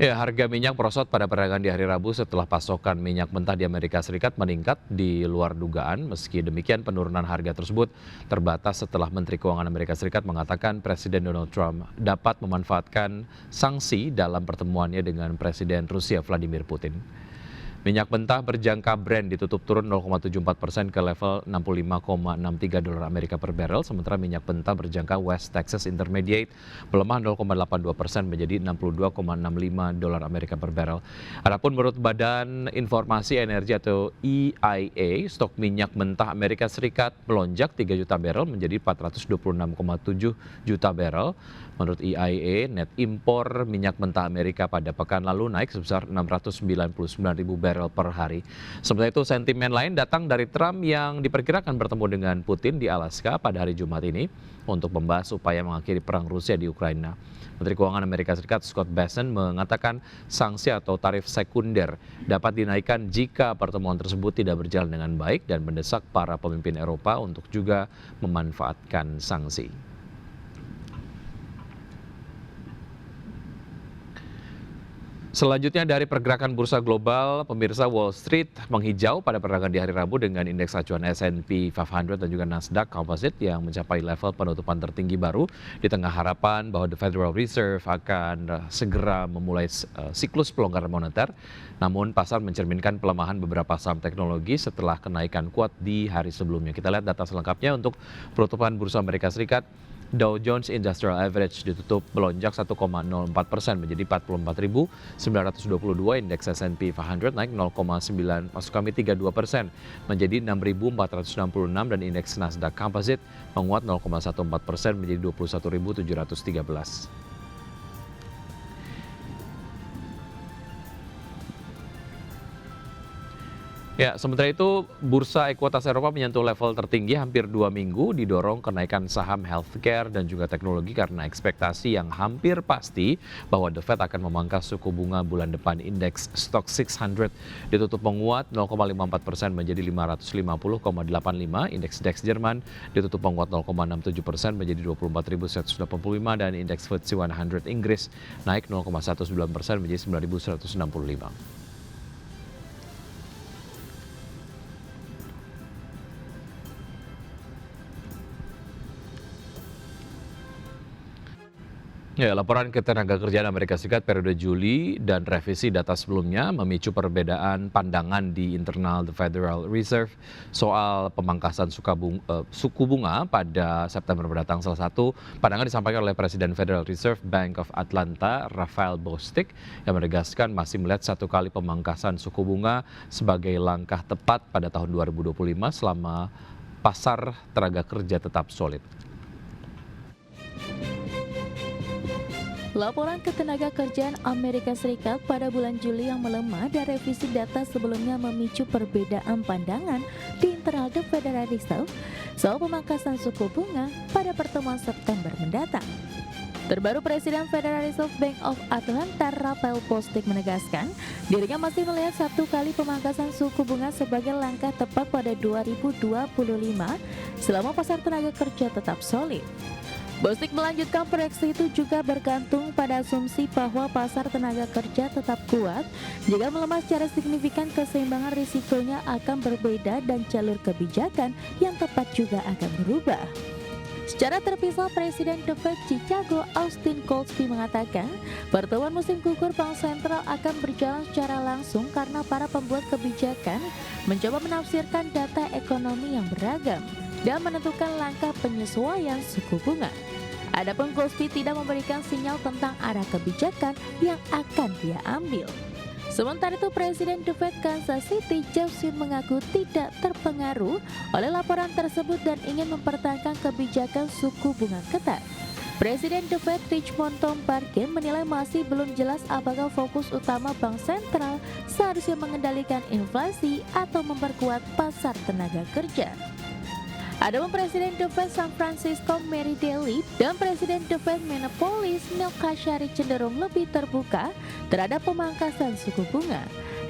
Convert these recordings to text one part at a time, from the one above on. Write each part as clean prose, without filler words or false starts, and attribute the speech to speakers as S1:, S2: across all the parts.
S1: Ya, harga minyak merosot pada perdagangan di hari Rabu setelah pasokan minyak mentah di Amerika Serikat meningkat di luar dugaan. Meski demikian, penurunan harga tersebut terbatas setelah Menteri Keuangan Amerika Serikat mengatakan Presiden Donald Trump dapat memanfaatkan sanksi dalam pertemuannya dengan Presiden Rusia Vladimir Putin. Minyak mentah berjangka Brent ditutup turun 0,74% ke level 65,63 dolar Amerika per barrel, sementara minyak mentah berjangka West Texas Intermediate melemah 0,82% menjadi 62,65 dolar Amerika per barrel. Adapun menurut Badan Informasi Energi atau EIA, stok minyak mentah Amerika Serikat melonjak 3 juta barrel menjadi 426,7 juta barrel. Menurut EIA, net impor minyak mentah Amerika pada pekan lalu naik sebesar 699 ribu barrel per hari. Sementara itu, sentimen lain datang dari Trump yang diperkirakan bertemu dengan Putin di Alaska pada hari Jumat ini untuk membahas upaya mengakhiri perang Rusia di Ukraina. Menteri Keuangan Amerika Serikat Scott Bessent mengatakan sanksi atau tarif sekunder dapat dinaikkan jika pertemuan tersebut tidak berjalan dengan baik dan mendesak para pemimpin Eropa untuk juga memanfaatkan sanksi. Selanjutnya dari pergerakan bursa global, pemirsa, Wall Street menghijau pada perdagangan di hari Rabu dengan indeks acuan S&P 500 dan juga Nasdaq Composite yang mencapai level penutupan tertinggi baru di tengah harapan bahwa The Federal Reserve akan segera memulai siklus pelonggaran moneter. Namun pasar mencerminkan pelemahan beberapa saham teknologi setelah kenaikan kuat di hari sebelumnya. Kita lihat data selengkapnya untuk penutupan bursa Amerika Serikat. Dow Jones Industrial Average ditutup melonjak 1,04% menjadi 44.922. Indeks S&P 500 naik 0,32% menjadi 6.466 dan indeks Nasdaq Composite menguat 0,14% menjadi 21.713. Ya, sementara itu bursa ekuitas Eropa menyentuh level tertinggi hampir 2 minggu didorong kenaikan saham healthcare dan juga teknologi karena ekspektasi yang hampir pasti bahwa The Fed akan memangkas suku bunga bulan depan. Indeks Stoxx 600 ditutup menguat 0,54% menjadi 550,85. Indeks DAX Jerman ditutup menguat 0,67% menjadi 24.185 dan indeks FTSE 100 Inggris naik 0,19% menjadi 9.165. Ya, laporan ketenagakerjaan Amerika Serikat periode Juli dan revisi data sebelumnya memicu perbedaan pandangan di internal The Federal Reserve soal pemangkasan suku bunga pada September mendatang. Salah satu pandangan disampaikan oleh Presiden Federal Reserve Bank of Atlanta, Raphael Bostic, yang menegaskan masih melihat satu kali pemangkasan suku bunga sebagai langkah tepat pada tahun 2025 selama pasar tenaga kerja tetap solid.
S2: Laporan ketenagakerjaan Amerika Serikat pada bulan Juli yang melemah dan revisi data sebelumnya memicu perbedaan pandangan di internal The Federal Reserve soal pemangkasan suku bunga pada pertemuan September mendatang. Terbaru Presiden Federal Reserve Bank of Atlanta, Raphael Bostic, menegaskan dirinya masih melihat satu kali pemangkasan suku bunga sebagai langkah tepat pada 2025 selama pasar tenaga kerja tetap solid. Bostic melanjutkan proyeksi itu juga bergantung pada asumsi bahwa pasar tenaga kerja tetap kuat. Jika melemah secara signifikan, keseimbangan risikonya akan berbeda dan jalur kebijakan yang tepat juga akan berubah. Secara terpisah, Presiden The Fed Chicago Austin Goolsbee mengatakan pertemuan musim gugur Bank Sentral akan berjalan secara langsung karena para pembuat kebijakan mencoba menafsirkan data ekonomi yang beragam dan menentukan langkah penyesuaian suku bunga. Adapun Goolsbee tidak memberikan sinyal tentang arah kebijakan yang akan dia ambil. Sementara itu, Presiden The Fed Kansas City Jeff Swift mengaku tidak terpengaruh oleh laporan tersebut dan ingin mempertahankan kebijakan suku bunga ketat. Presiden The Fed Richmond Tom Barkin menilai masih belum jelas apakah fokus utama bank sentral seharusnya mengendalikan inflasi atau memperkuat pasar tenaga kerja. Adapun Presiden The Fed San Francisco Mary Daly dan Presiden The Fed Minneapolis Neil Kashari cenderung lebih terbuka terhadap pemangkasan suku bunga.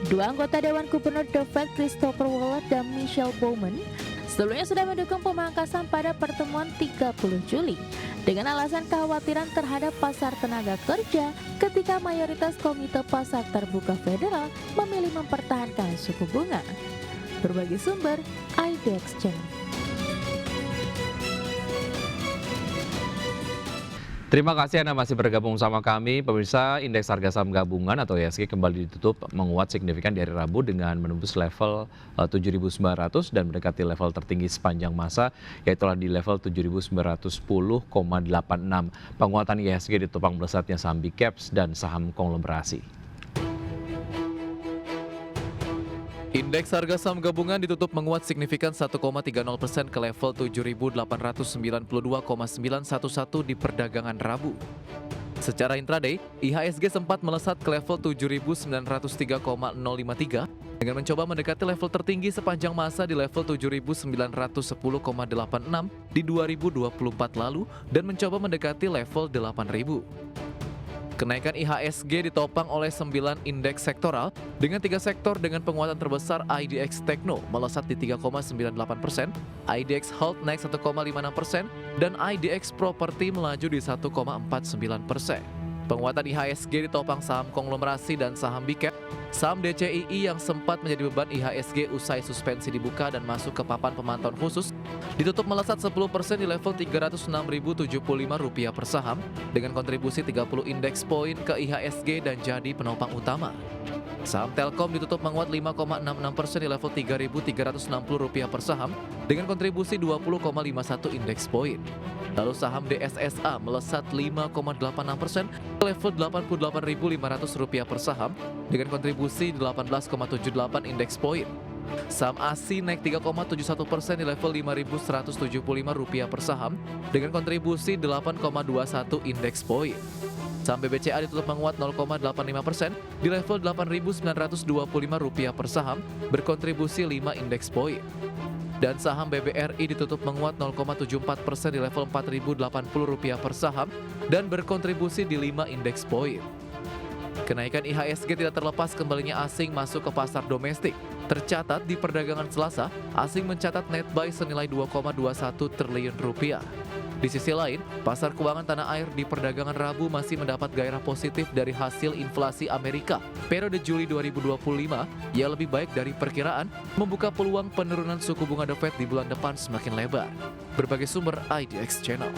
S2: Dua anggota Dewan Gubernur The Fed Christopher Waller dan Michelle Bowman sebelumnya sudah mendukung pemangkasan pada pertemuan 30 Juli dengan alasan kekhawatiran terhadap pasar tenaga kerja ketika mayoritas Komite Pasar Terbuka Federal memilih mempertahankan suku bunga. Berbagai sumber, IDX Channel.
S1: Terima kasih Anda masih bergabung sama kami. Pemirsa, indeks harga saham gabungan atau IHSG kembali ditutup menguat signifikan di hari Rabu dengan menembus level 7.900 dan mendekati level tertinggi sepanjang masa, yaitu di level 7.910,86. Penguatan IHSG ditopang melesatnya saham big caps dan saham konglomerasi.
S3: Indeks harga saham gabungan ditutup menguat signifikan 1,30% ke level 7.892,911 di perdagangan Rabu. Secara intraday, IHSG sempat melesat ke level 7.903,053 dengan mencoba mendekati level tertinggi sepanjang masa di level 7.910,86 di 2024 lalu dan mencoba mendekati level 8.000. Kenaikan IHSG ditopang oleh 9 indeks sektoral dengan 3 sektor dengan penguatan terbesar IDX Tekno melesat di 3,98%, IDX Health naik 1,56%, dan IDX Property melaju di 1,49%. Penguatan IHSG ditopang saham konglomerasi dan saham big cap. Saham DCII yang sempat menjadi beban IHSG usai suspensi dibuka dan masuk ke papan pemantauan khusus ditutup melesat 10% di level Rp306.075 per saham dengan kontribusi 30 indeks poin ke IHSG dan jadi penopang utama. Saham Telkom ditutup menguat 5,66% di level Rp3.360 per saham dengan kontribusi 20,51 indeks poin. Lalu saham DSSA melesat 5,86% ke level Rp88.500 per saham dengan kontribusi 18,78 indeks poin. Saham ASI naik 3,71% di level Rp5.175 per saham dengan kontribusi 8,21 indeks poin. Saham BBCA ditutup menguat 0,85% di level Rp8.925 per saham berkontribusi 5 indeks poin. Dan saham BBRI ditutup menguat 0,74% di level Rp4.080 per saham dan berkontribusi di 5 indeks poin. Kenaikan IHSG tidak terlepas kembalinya asing masuk ke pasar domestik. Tercatat di perdagangan Selasa, asing mencatat net buy senilai Rp2,21 triliun. Di sisi lain, pasar keuangan tanah air di perdagangan Rabu masih mendapat gairah positif dari hasil inflasi Amerika periode Juli 2025 yang lebih baik dari perkiraan, membuka peluang penurunan suku bunga The Fed di bulan depan semakin lebar. Berbagai sumber IDX Channel.